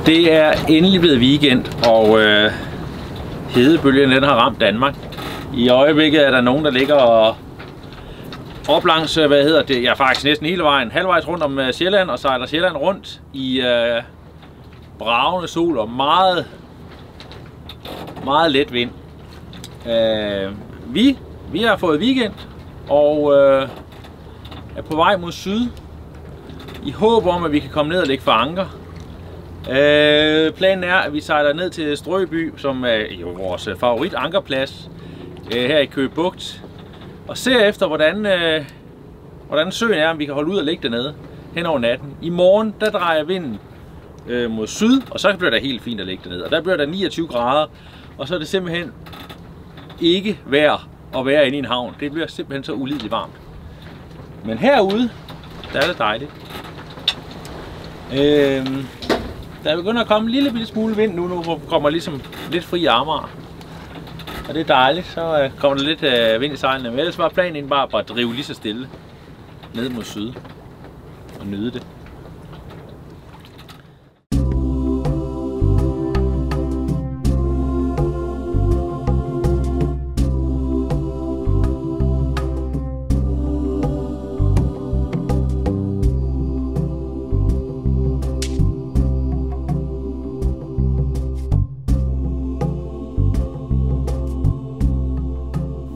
Det er endelig blevet weekend, og hedebølgen den har ramt Danmark. I øjeblikket er der nogen, der ligger op langs, faktisk næsten hele vejen, halvvejs rundt om Sjælland, og sejler Sjælland rundt i bragende sol og meget let vind. Vi har fået weekend og er på vej mod syd i håb om, at vi kan komme ned og lægge for anker. Planen er, at vi sejler ned til Strøby, som er jo vores favorit ankerplads her i Køge Bugt, og ser efter, hvordan søen er, om vi kan holde ud og ligge dernede hen over natten. I morgen, der drejer vinden mod syd, og så bliver det helt fint at ligge dernede. Og der bliver der 29 grader, og så er det simpelthen ikke værd at være inde i en havn. Det bliver simpelthen så ulideligt varmt. Men herude, der er det dejligt. Der begynder at komme en lille smule vind nu, hvor vi kommer ligesom lidt fri armer. Og det er dejligt, så kommer der lidt vind i sejlene. Men ellers var planen bare at drive lige så stille ned mod syd og nyde det.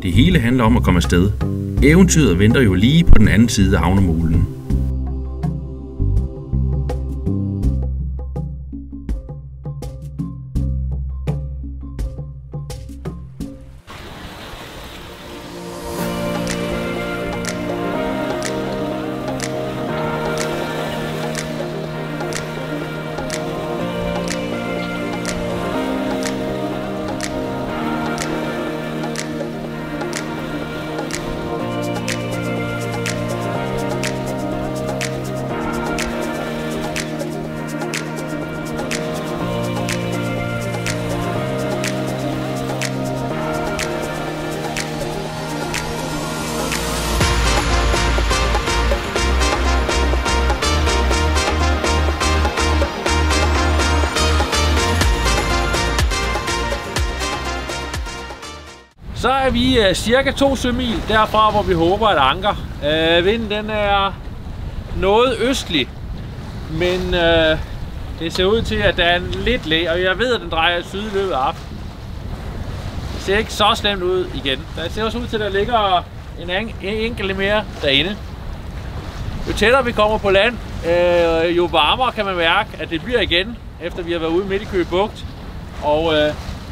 Det hele handler om at komme afsted. Eventyret venter jo lige på den anden side af havnemolen. Så er vi cirka 2 sømil derfra, hvor vi håber at anker. Vinden den er noget østlig, men det ser ud til, at der er en lidt læ, og jeg ved, at den drejer syd i løbet af aftenen. Det ser ikke så slemt ud igen. Der ser også ud til, at der ligger en enkelt mere derinde. Jo tættere vi kommer på land, jo varmere kan man mærke, at det bliver igen, efter vi har været ude midt i Køge Bugt. Og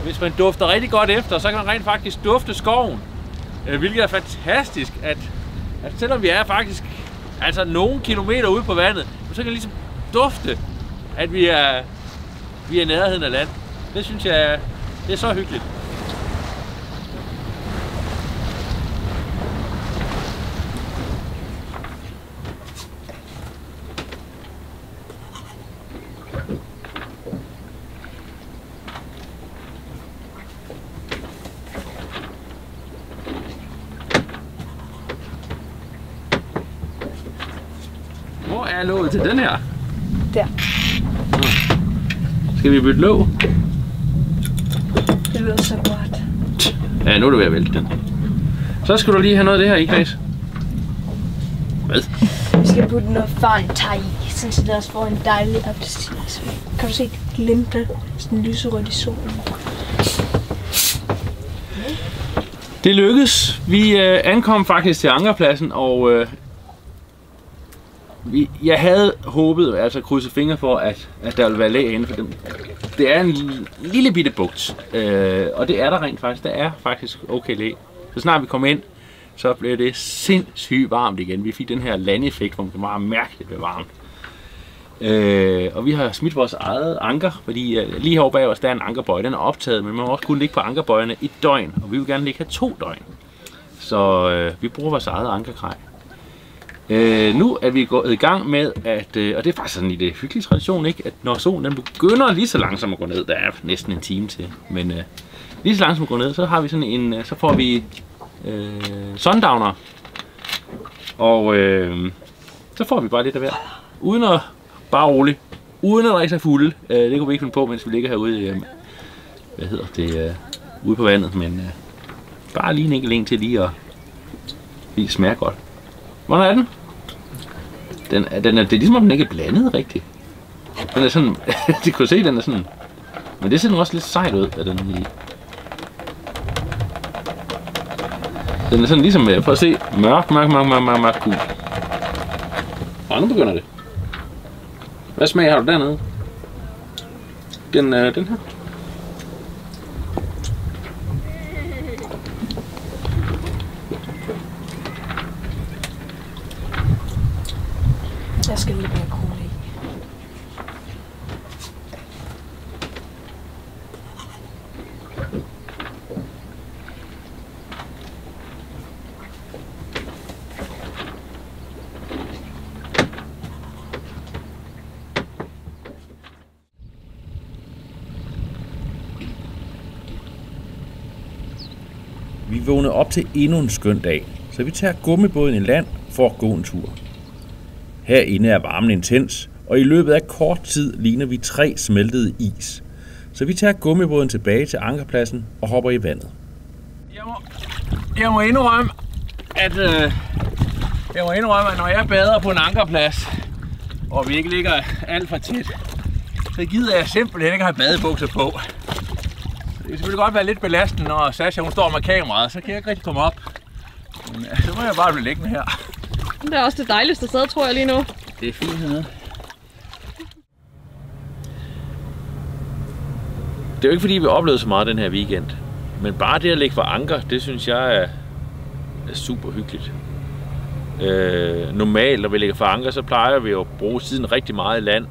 hvis man dufter rigtig godt efter, så kan man rent faktisk dufte skoven. Hvilket er fantastisk, at selvom vi er faktisk nogle kilometer ude på vandet, så kan man ligesom dufte, at vi er nærheden af land. Det synes jeg, det er så hyggeligt. Hvor er låget til den her? Der. Skal vi bytte låg? Det lyder så godt. Ja, nu er du ved at vælte den. Så skal du lige have noget af det her i, Klaas. Hvad? Vi skal putte noget farnteg i, så det også får en dejlig appelsinsmag. Kan du se det glimte sådan lyserødt i solen? Det lykkedes. Vi ankom faktisk til ankerpladsen, og jeg havde håbet, altså krydset fingre for, at der ville være læ inde for dem. Det er en lille bitte bugt, og det er der rent faktisk. Der er faktisk okay læ. Så snart vi kom ind, så blev det sindssygt varmt igen. Vi fik den her landeffekt, hvor det var mærkeligt ved varmt. Og vi har smidt vores eget anker, fordi lige herovre bag os, der er en ankerbøje. Den er optaget, men man må også kunne ligge på ankerbøjerne et døgn, og vi vil gerne ligge her 2 døgn. Så vi bruger vores eget ankerkrej. Nu er vi gået i gang med at, og det er faktisk sådan en lidt hyggelig tradition, ikke? At når solen den begynder lige så langsomt at gå ned, der er næsten en time til, men lige så langsomt at gå ned, så har vi sådan en, så får vi sundowner, og så får vi bare lidt af hver, uden at bare roligt, uden at drikke sig fulde. Det kunne vi ikke finde på, mens vi ligger herude ude på vandet, men bare lige en enkelt en til lige at smage godt. Hvordan er den? Det er ligesom om den ikke er blandet rigtigt. Den er sådan, det kunne se, den er sådan, men det ser nu også lidt sejt ud, at den lige. Den er sådan ligesom, prøv at se, mørk gul. Og nu begynder det. Hvad smag har du dernede? Den her. Jeg skal lidt mere cola i. Vi vågnede op til endnu en skøn dag, så vi tager gummibåden i land for at gå en tur. Herinde er varmen intens, og i løbet af kort tid ligner vi 3 smeltede is. Så vi tager gummibåden tilbage til ankerpladsen og hopper i vandet. Jeg må indrømme, at når jeg bader på en ankerplads, og vi ikke ligger alt for tæt, så gider jeg simpelthen ikke have badebukser på. Det kan selvfølgelig godt være lidt belastende, når Sasha hun står med kameraet, så kan jeg ikke rigtig komme op. Men så må jeg bare blive liggende her. Det er også det dejligste sted, tror jeg lige nu. Det er fint hernede. Det er jo ikke fordi, vi oplevede så meget den her weekend. Men bare det at ligge for anker, det synes jeg er super hyggeligt. Normalt, når vi ligger for anker, så plejer vi at bruge tiden rigtig meget i land.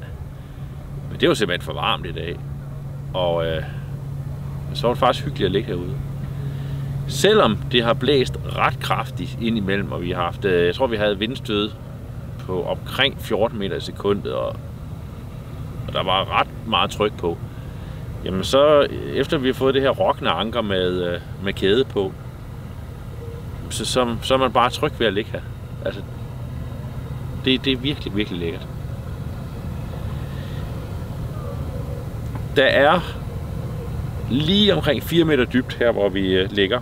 Men det er jo simpelthen for varmt i dag. Og så var det faktisk hyggeligt at ligge herude. Selvom det har blæst ret kraftigt indimellem, og vi har haft, jeg tror vi havde vindstød på omkring 14 meter i sekundet, og der var ret meget tryk på. Jamen så, efter vi har fået det her rockende anker med kæde på, så er man bare tryg ved at ligge her. Altså, det er virkelig, virkelig lækkert. Der er lige omkring 4 meter dybt her, hvor vi ligger.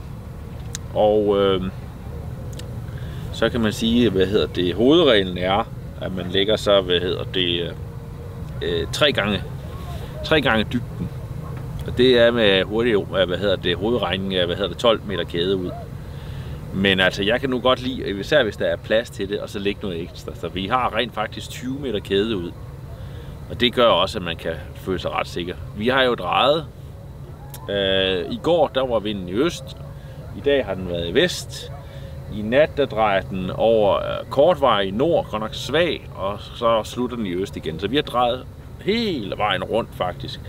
Og så kan man sige, hovedreglen er, at man lægger så, 3 gange dybden. Og det er med hovedregning af, 12 meter kæde ud. Men altså, jeg kan nu godt lide, især hvis der er plads til det, og så lægge noget ekstra. Så vi har rent faktisk 20 meter kæde ud. Og det gør også, at man kan føle sig ret sikker. Vi har jo drejet. I går, der var vinden i øst. I dag har den været i vest. I nat, der drejer den over kortvej i nord, godt nok svag, og så slutter den i øst igen. Så vi har drejet hele vejen rundt faktisk.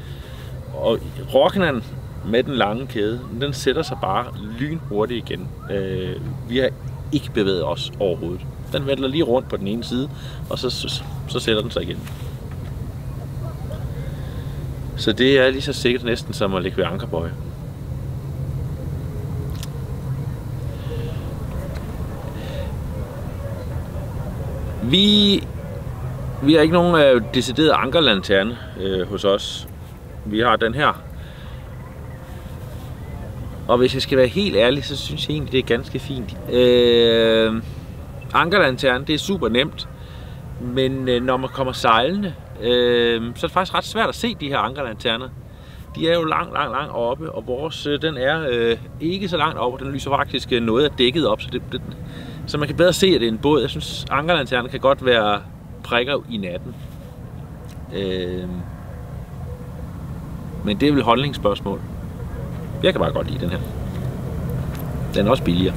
Og rocknen med den lange kæde, den sætter sig bare lynhurtigt igen. Vi har ikke bevæget os overhovedet. Den vælter lige rundt på den ene side, og så sætter den sig igen. Så det er lige så sikkert næsten som at ligge ved ankerbøje. Vi har ikke nogen decideret ankerlanterne hos os. Vi har den her. Og hvis jeg skal være helt ærlig, så synes jeg egentlig, det er ganske fint. Ankerlanterne, det er super nemt. Men når man kommer sejlende, så er det faktisk ret svært at se de her ankerlanterner. De er jo langt oppe, og vores den er ikke så langt oppe. Den lyser faktisk noget af dækket op, så man kan bedre se, at det er en båd. Jeg synes, ankerlanterner kan godt være prikker i natten. Men det er vel holdningsspørgsmål. Jeg kan bare godt lide den her. Den er også billigere.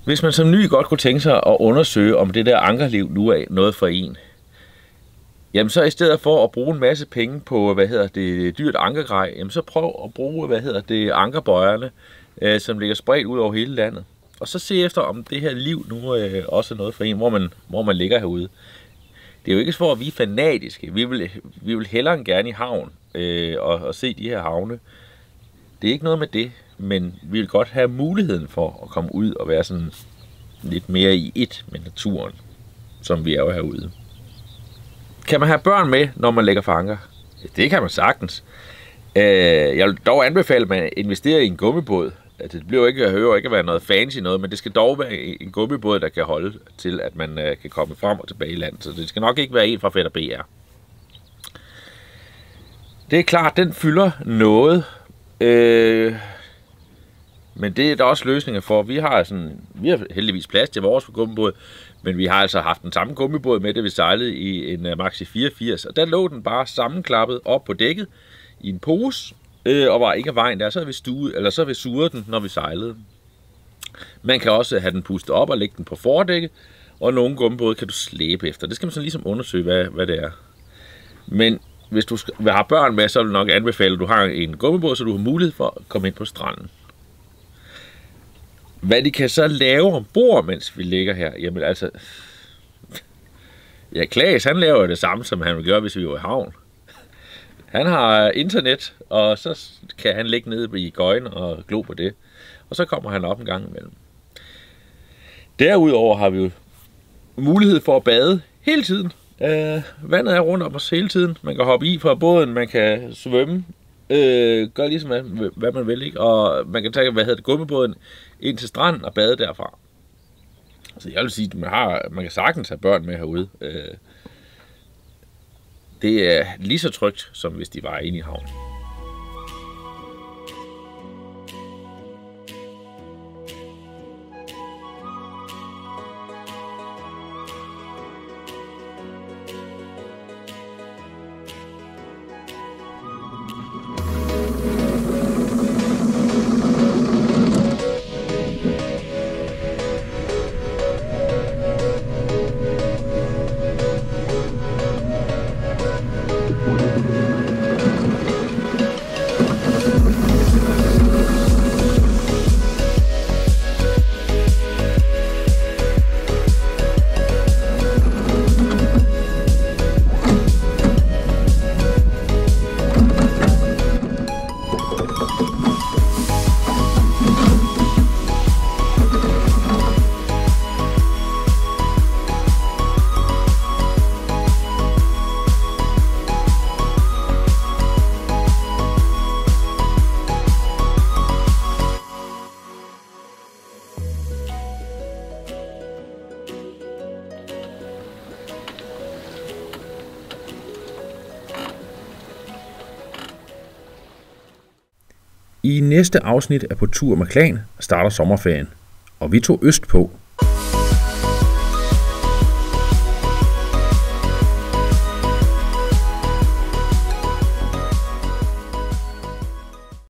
Hvis man som ny godt kunne tænke sig at undersøge, om det der ankerliv nu er noget for en, jamen så i stedet for at bruge en masse penge på, dyrt ankergrej, jamen så prøv at bruge, ankerbøjerne, som ligger spredt ud over hele landet. Og så se efter, om det her liv nu også er noget for en, hvor man ligger herude. Det er jo ikke for, at vi er fanatiske. Vi vil hellere end gerne i havn og se de her havne. Det er ikke noget med det, men vi vil godt have muligheden for at komme ud og være sådan lidt mere i ét med naturen, som vi er jo herude. Kan man have børn med, når man lægger fanger? Det kan man sagtens. Jeg vil dog anbefale, at man investerer i en gummibåd. Altså, det behøver ikke at være noget fancy noget, men det skal dog være en gummibåd, der kan holde til, at man kan komme frem og tilbage i land. Så det skal nok ikke være en fra Fætter BR. Det er klart, den fylder noget. Men det er der også løsninger for. Vi har heldigvis plads til vores gummibåd, men vi har altså haft den samme gummibåd med, det vi sejlede i en Maxi 84, og der lå den bare sammenklappet op på dækket i en pose, og var ikke af vejen der, så havde vi suret den, når vi sejlede. Man kan også have den pustet op og lægge den på fordækket, og nogle gummibåde kan du slæbe efter. Det skal man så ligesom undersøge, hvad det er. Men hvis du har børn med, så vil du nok anbefale, at du har en gummibåd, så du har mulighed for at komme ind på stranden. Hvad de kan så lave ombord, mens vi ligger her? Jamen altså... Ja, Klaas, han laver det samme, som han vil gøre, hvis vi var i havn. Han har internet, og så kan han ligge nede i gøjen og glo på det. Og så kommer han op en gang imellem. Derudover har vi jo mulighed for at bade hele tiden. Vandet er rundt om os hele tiden. Man kan hoppe i fra båden, man kan svømme. Gør ligesom hvad man vil, ikke? Og man kan tage, gummibåden ind til stranden og bade derfra. Så jeg vil sige, at man kan sagtens have børn med herude. Det er lige så trygt, som hvis de var inde i havnen. I næste afsnit af På tur med Klan starter sommerferien, og vi tog østpå.